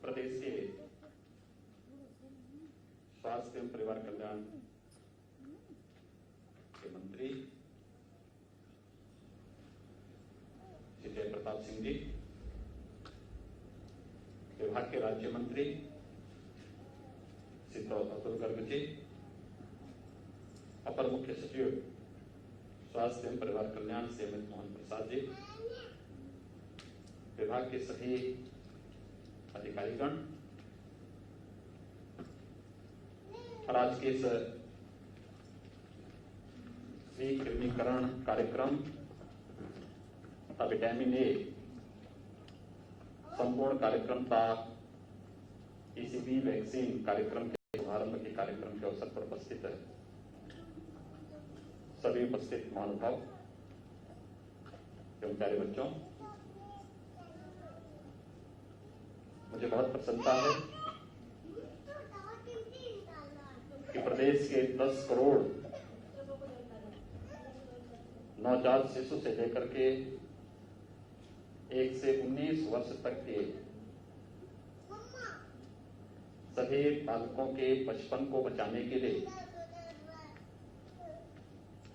प्रदेश के स्वास्थ्य एवं परिवार कल्याण के मंत्री श्री जय प्रताप सिंह जी, विभाग के राज्य मंत्री श्री अतुल गर्ग जी, अपर मुख्य सचिव स्वास्थ्य एवं परिवार कल्याण श्री अमित मोहन प्रसाद जी, विभाग के सभी अधिकारीगण और आज के इस विकृमीकरण कार्यक्रम तथा विटामिन ए संपूर्ण कार्यक्रम का टीसीबी वैक्सीन कार्यक्रम के शुभारंभ के कार्यक्रम के अवसर पर उपस्थित है सभी उपस्थित महानुभाव एवं प्यारे बच्चों, मुझे बहुत प्रसन्नता है कि प्रदेश के 10 करोड़ नवजात शिशु से लेकर के 1 से 19 वर्ष तक के सभी बालकों के बचपन को बचाने के लिए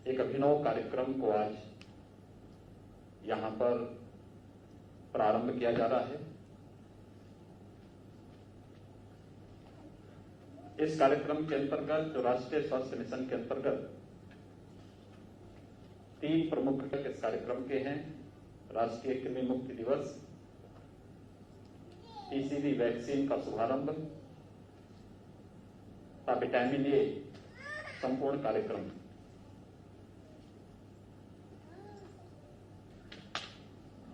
एक अभिनव कार्यक्रम को आज यहां पर प्रारंभ किया जा रहा है। इस कार्यक्रम के अंतर्गत जो राष्ट्रीय स्वास्थ्य मिशन के अंतर्गत 3 प्रमुख घटक इस कार्यक्रम के हैं। राष्ट्रीय कृमि मुक्ति दिवस, टीसीबी वैक्सीन का शुभारंभ तथा विटामिन ए संपूर्ण कार्यक्रम।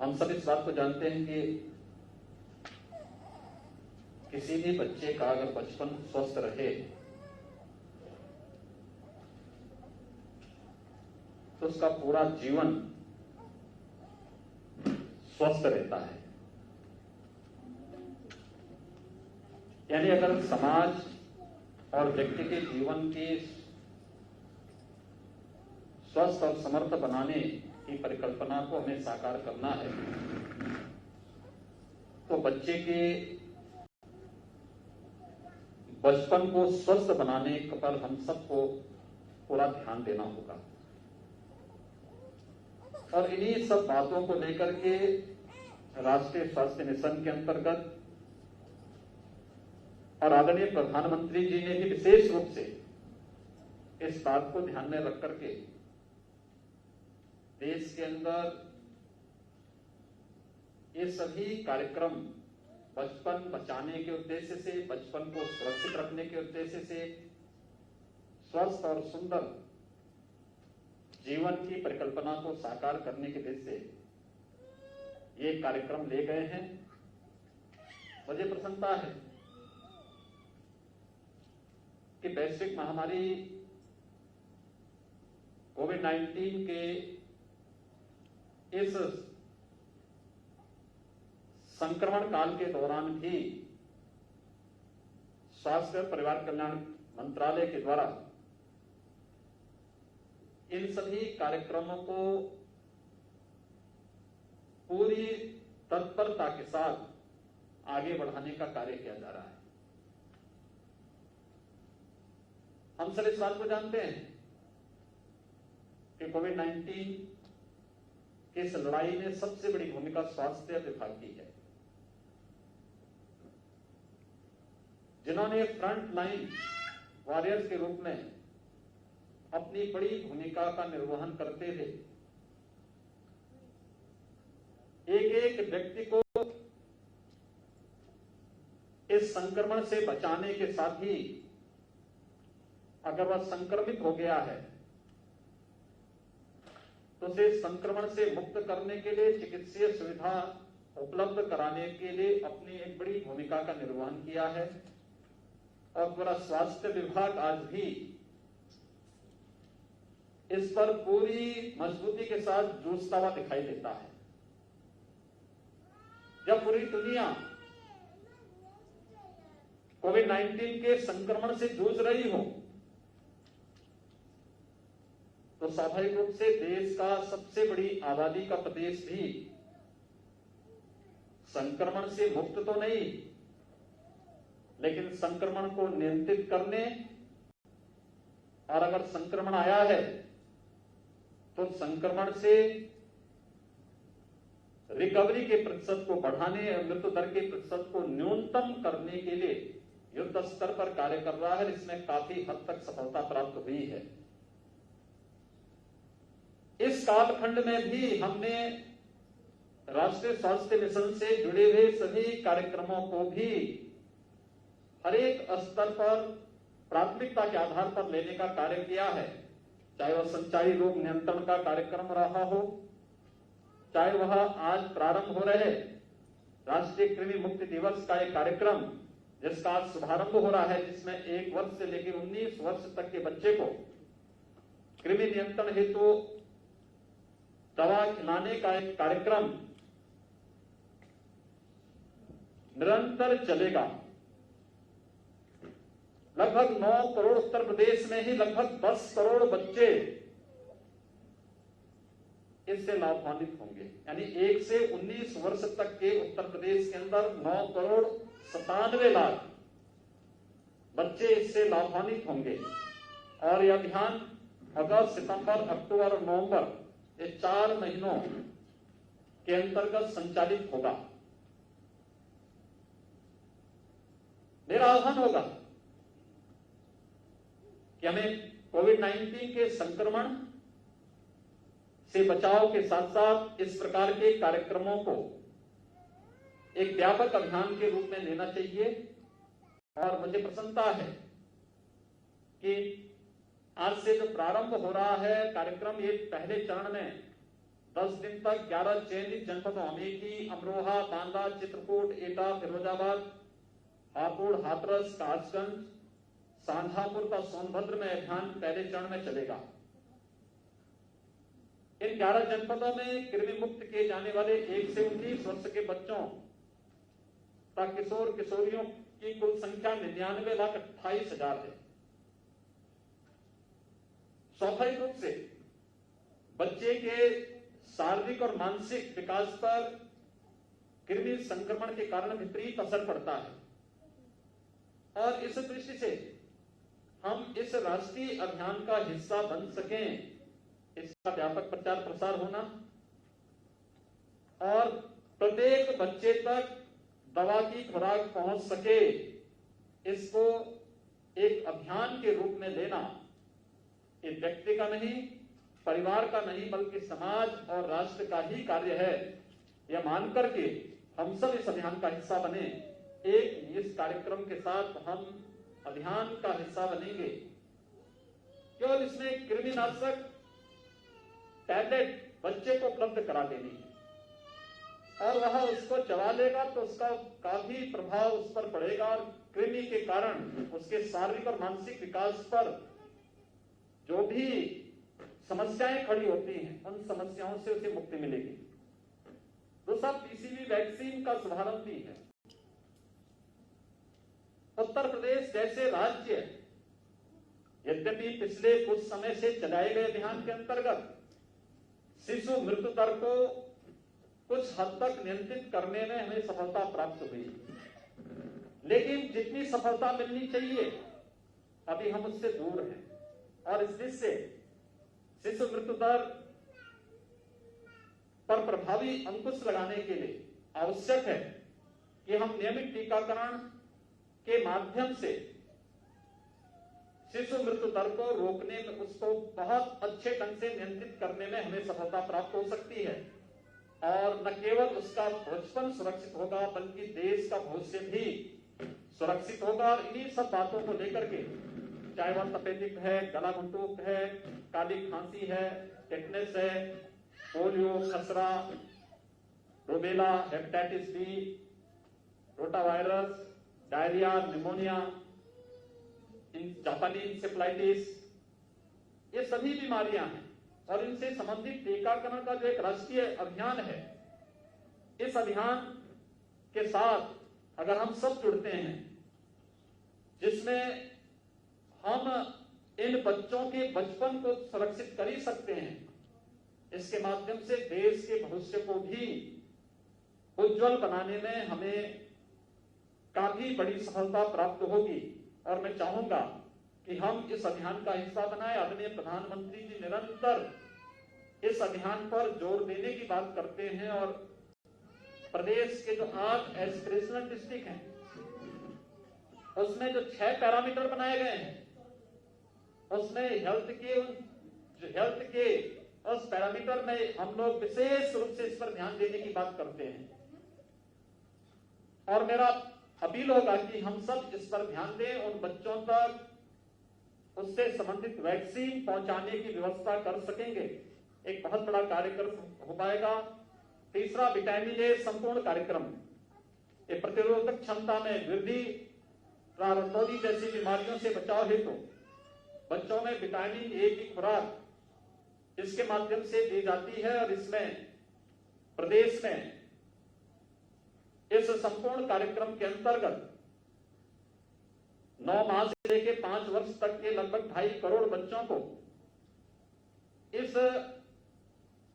हम सब इस बात को जानते हैं कि किसी भी बच्चे का अगर बचपन स्वस्थ रहे तो उसका पूरा जीवन स्वस्थ रहता है। यानी अगर समाज और व्यक्ति के जीवन के स्वस्थ और समर्थ बनाने की परिकल्पना को हमें साकार करना है तो बच्चे के बचपन को स्वस्थ बनाने पर हम सबको पूरा ध्यान देना होगा। और इन्हीं सब बातों को लेकर के राष्ट्रीय स्वास्थ्य मिशन के अंतर्गत और आदरणीय प्रधानमंत्री जी ने भी विशेष रूप से इस बात को ध्यान में रख करके देश के अंदर ये सभी कार्यक्रम बचपन बचाने के उद्देश्य से, बचपन को सुरक्षित रखने के उद्देश्य से, स्वस्थ और सुंदर जीवन की परिकल्पना को साकार करने के उद्देश्य से ये कार्यक्रम ले गए हैं। मुझे प्रसन्नता है कि वैश्विक महामारी कोविड-19 के इस संक्रमण काल के दौरान भी स्वास्थ्य और परिवार कल्याण मंत्रालय के द्वारा इन सभी कार्यक्रमों को पूरी तत्परता के साथ आगे बढ़ाने का कार्य किया जा रहा है। हम सब इस बात को जानते हैं कि कोविड-19 की इस लड़ाई में सबसे बड़ी भूमिका स्वास्थ्य विभाग की है, जिन्होंने फ्रंट लाइन वॉरियर्स के रूप में अपनी बड़ी भूमिका का निर्वहन करते हुए एक एक व्यक्ति को इस संक्रमण से बचाने के साथ ही अगर वह संक्रमित हो गया है तो उसे संक्रमण से मुक्त करने के लिए चिकित्सीय सुविधा उपलब्ध कराने के लिए अपनी एक बड़ी भूमिका का निर्वहन किया है। और पूरा स्वास्थ्य विभाग आज भी इस पर पूरी मजबूती के साथ जूझता हुआ दिखाई देता है। जब पूरी दुनिया कोविड-19 के संक्रमण से जूझ रही हो तो स्वाभाविक रूप से देश का सबसे बड़ी आबादी का प्रदेश भी संक्रमण से मुक्त तो नहीं लेकिन संक्रमण को नियंत्रित करने और अगर संक्रमण आया है तो संक्रमण से रिकवरी के प्रतिशत को बढ़ाने और मृत्यु दर के प्रतिशत को न्यूनतम करने के लिए युद्ध स्तर पर कार्य कर रहा है। इसमें काफी हद तक सफलता प्राप्त हुई है। इस कालखंड में भी हमने राष्ट्रीय स्वास्थ्य मिशन से जुड़े हुए सभी कार्यक्रमों को भी हर एक स्तर पर प्राथमिकता के आधार पर लेने का कार्य किया है। चाहे वह संचारी रोग नियंत्रण का कार्यक्रम रहा हो, चाहे वह आज प्रारंभ हो रहे राष्ट्रीय कृमि मुक्ति दिवस का एक कार्यक्रम जिसका आज शुभारंभ हो रहा है, जिसमें 1 वर्ष से लेकर 19 वर्ष तक के बच्चे को कृमि नियंत्रण हेतु दवा खिलाने का एक कार्यक्रम निरंतर चलेगा। लगभग 9 करोड़ उत्तर प्रदेश में ही लगभग 10 करोड़ बच्चे इससे लाभान्वित होंगे। यानी 1 से 19 वर्ष तक के उत्तर प्रदेश के अंदर 9 करोड़ 97 लाख बच्चे इससे लाभान्वित होंगे। और यह अभियान अगस्त, सितंबर, अक्टूबर और नवंबर ये 4 महीनों के अंतर्गत संचालित होगा। मेरा आह्वान होगा कि हमें कोविड-19 के संक्रमण से बचाव के साथ साथ इस प्रकार के कार्यक्रमों को एक व्यापक अभियान के रूप में लेना चाहिए। और मुझे प्रसन्नता है कि आज से जो प्रारंभ हो रहा है कार्यक्रम, ये पहले चरण में 10 दिन तक 11 चयनित जनपदों अमेठी, अमरोहा, बांदा, चित्रकूट, एटा, फिरोजाबाद, हापुड़, हाथरस, कासगंज, शांजापुर का सोनभद्र में अभियान पहले चरण में चलेगा। इन 11 जनपदों में कृमि मुक्त किए जाने वाले 1 से 19 वर्ष के बच्चों तक किशोर किशोरियों की कुल संख्या 99,28,000 है। स्वाभाविक रूप से बच्चे के शारीरिक और मानसिक विकास पर कृमि संक्रमण के कारण विपरीत असर पड़ता है। और इस दृष्टि से हम इस राष्ट्रीय अभियान का हिस्सा बन सकें, इसका व्यापक प्रचार प्रसार होना और प्रत्येक बच्चे तक दवा की खुराक पहुंच सके, इसको एक अभियान के रूप में लेना एक व्यक्ति का नहीं, परिवार का नहीं, बल्कि समाज और राष्ट्र का ही कार्य है। यह मानकर के हम सब इस अभियान का हिस्सा बने। एक इस कार्यक्रम के साथ हम अभियान का हिस्सा बनेंगे। केवल इसमें कृमिनाशक टैबलेट बच्चे को उपलब्ध करा देनी है और वह उसको चबा लेगा तो उसका काफी प्रभाव उस पर पड़ेगा और कृमि के कारण उसके शारीरिक और मानसिक विकास पर जो भी समस्याएं खड़ी होती हैं, उन समस्याओं से उसे मुक्ति मिलेगी। दूसरा, पीसीवी वैक्सीन का शुभारंभ भी है। उत्तर प्रदेश जैसे राज्य यद्यपि पिछले कुछ समय से चलाए गए अभियान के अंतर्गत शिशु मृत्यु दर को कुछ हद तक नियंत्रित करने में हमें सफलता प्राप्त हुई, लेकिन जितनी सफलता मिलनी चाहिए अभी हम उससे दूर हैं। और इस दृष्टि से शिशु मृत्यु दर पर प्रभावी अंकुश लगाने के लिए आवश्यक है कि हम नियमित टीकाकरण के माध्यम से शिशु मृत्यु दर को रोकने में, उसको बहुत अच्छे ढंग से नियंत्रित करने में हमें सफलता प्राप्त हो सकती है। और न केवल उसका बचपन सुरक्षित होगा बल्कि देश का भविष्य भी सुरक्षित होगा। और इन्हीं सब बातों को लेकर के, चाहे वह तपेदिक है, गला घुंटूक है, काली खांसी है, टेटनस है, पोलियो, खसरा, rubella, hepatitis B, rotavirus, diarrhoea, pneumonia, जापानी इंसेफ्लाइटिस, ये सभी बीमारियां हैं और इनसे संबंधित टीकाकरण का जो एक राष्ट्रीय अभियान है, इस अभियान के साथ अगर हम सब जुड़ते हैं, जिसमें हम इन बच्चों के बचपन को सुरक्षित कर ही सकते हैं, इसके माध्यम से देश के भविष्य को भी उज्जवल बनाने में हमें काफी बड़ी सफलता प्राप्त होगी। और मैं चाहूंगा कि हम इस अभियान का हिस्सा बनाए। आदरणीय प्रधानमंत्री जी निरंतर इस अभियान पर जोर देने की बात करते हैं और प्रदेश के जो 8 एस्पिरेशनल डिस्ट्रिक्ट हैं उसमें जो 6 पैरामीटर बनाए गए हैं उसमें हेल्थ के उस पैरामीटर में हम लोग विशेष रूप से इस पर ध्यान देने की बात करते हैं। और मेरा अपील होगा कि हम सब इस पर ध्यान दें, उन बच्चों तक उससे संबंधित वैक्सीन पहुंचाने की व्यवस्था कर सकेंगे। एक बहुत बड़ा कार्यक्रम हो पाएगा। तीसरा, विटामिन ए संपूर्ण कार्यक्रम, ये प्रतिरोधक क्षमता में वृद्धि, रतौंधी जैसी बीमारियों से बचाव हेतु बच्चों में विटामिन ए की खुराक इसके माध्यम से दी जाती है। और इसमें प्रदेश में इस संपूर्ण कार्यक्रम के अंतर्गत 9 माह से लेकर 5 वर्ष तक के लगभग 2.5 करोड़ बच्चों को इस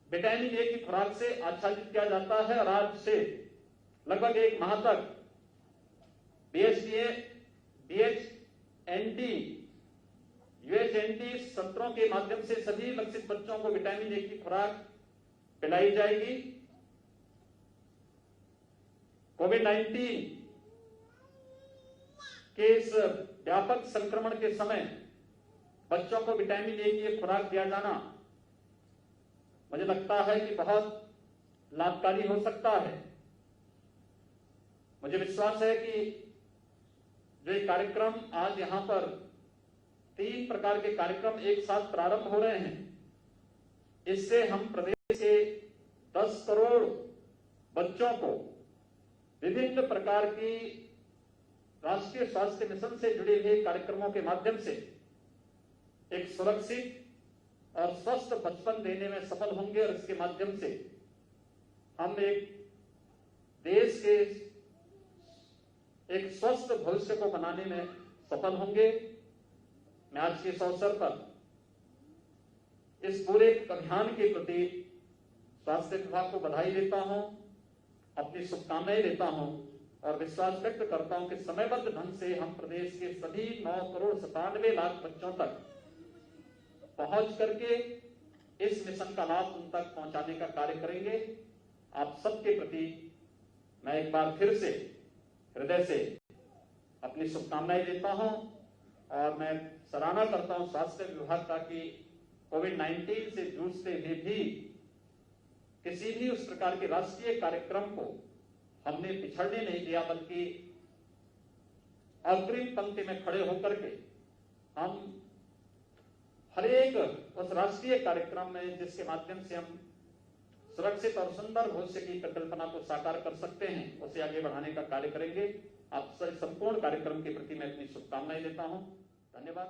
विटामिन ए की खुराक से आच्छादित किया जाता है। और आज से लगभग 1 माह तक BHND, UHND सत्रों के माध्यम से सभी लक्षित बच्चों को विटामिन ए की खुराक पिलाई जाएगी। कोविड-19 के इस व्यापक संक्रमण के समय बच्चों को विटामिन ए की खुराक दिया जाना मुझे लगता है कि बहुत लाभकारी हो सकता है। मुझे विश्वास है कि जो ये कार्यक्रम आज यहां पर 3 प्रकार के कार्यक्रम एक साथ प्रारंभ हो रहे हैं, इससे हम प्रदेश के 10 करोड़ बच्चों को विभिन्न प्रकार की राष्ट्रीय स्वास्थ्य मिशन से जुड़े हुए कार्यक्रमों के माध्यम से एक सुरक्षित और स्वस्थ बचपन देने में सफल होंगे। और इसके माध्यम से हम एक देश के एक स्वस्थ भविष्य को बनाने में सफल होंगे। मैं आज के इस अवसर पर इस पूरे अभियान के प्रति स्वास्थ्य विभाग को बधाई देता हूं, अपनी शुभकामनाएं देता हूं और विश्वास व्यक्त करता हूं कि समयबद्ध ढंग से हम प्रदेश के सभी 9 करोड़ 97 लाख बच्चों तक पहुंच करके इस मिशन का लाभ उन तक पहुंचाने का कार्य करेंगे। आप सबके प्रति मैं एक बार फिर से हृदय से अपनी शुभकामनाएं देता हूं और मैं सराहना करता हूं स्वास्थ्य विभाग का कि कोविड-19 से जूझते हुए भी किसी भी उस प्रकार के राष्ट्रीय कार्यक्रम को हमने पिछड़ने नहीं दिया, बल्कि अग्रिम पंक्ति में खड़े होकर के हम हर एक उस राष्ट्रीय कार्यक्रम में जिसके माध्यम से हम सुरक्षित और सुंदर भविष्य की परिकल्पना को साकार कर सकते हैं उसे आगे बढ़ाने का कार्य करेंगे। आप संपूर्ण कार्यक्रम के प्रति मैं अपनी शुभकामनाएं देता हूं। धन्यवाद।